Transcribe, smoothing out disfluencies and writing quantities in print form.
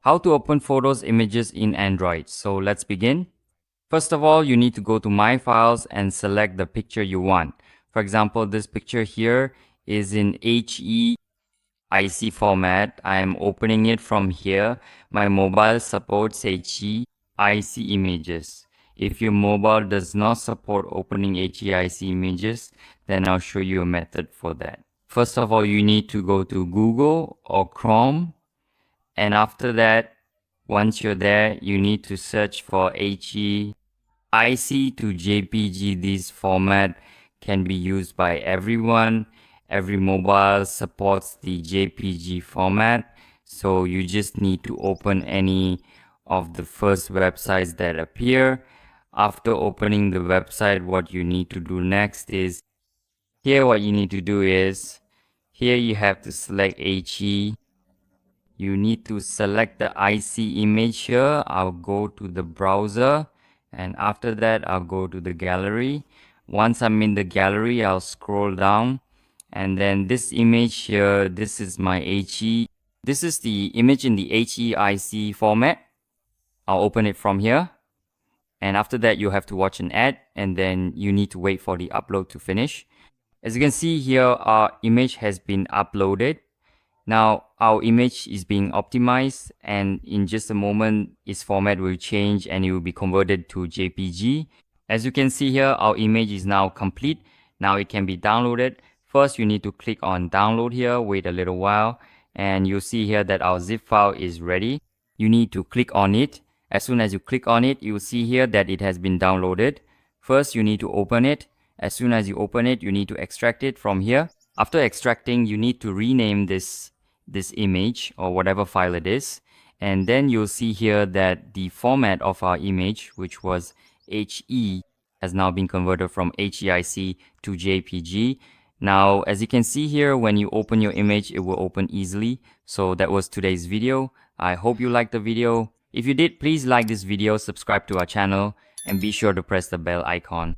How to open photos, images in Android. So let's begin. First of all, you need to go to My Files and select the picture you want. For example, this picture here is in HEIC format. I am opening it from here. My mobile supports HEIC images. If your mobile does not support opening HEIC images, then I'll show you a method for that. First of all, you need to go to Google or Chrome. And after that, once you're there, you need to search for HEIC to JPG. This format can be used by everyone. Every mobile supports the JPG format. So you just need to open any of the first websites that appear. After opening the website, what you need to do next is, here what you need to do is, here you have to select HE. You need to select the IC image here. I'll go to the browser, and after that I'll go to the gallery. Once I'm in the gallery, I'll scroll down, and then this image here, this is my HE. This is the image in the HEIC format. I'll open it from here, and after that you have to watch an ad, and then you need to wait for the upload to finish. As you can see here, our image has been uploaded. Now our image is being optimized, and in just a moment its format will change and it will be converted to JPG. As you can see here, our image is now complete. Now it can be downloaded. First you need to click on download here, wait a little while, and you'll see here that our zip file is ready. You need to click on it. As soon as you click on it, you'll see here that it has been downloaded. First you need to open it. As soon as you open it, you need to extract it from here. After extracting, you need to rename this image or whatever file it is, and then you'll see here that the format of our image, which was HE, has now been converted from HEIC to JPG. Now as you can see here, when you open your image, it will open easily. So that was today's video. I hope you liked the video. If you did, please like this video, subscribe to our channel, and be sure to press the bell icon.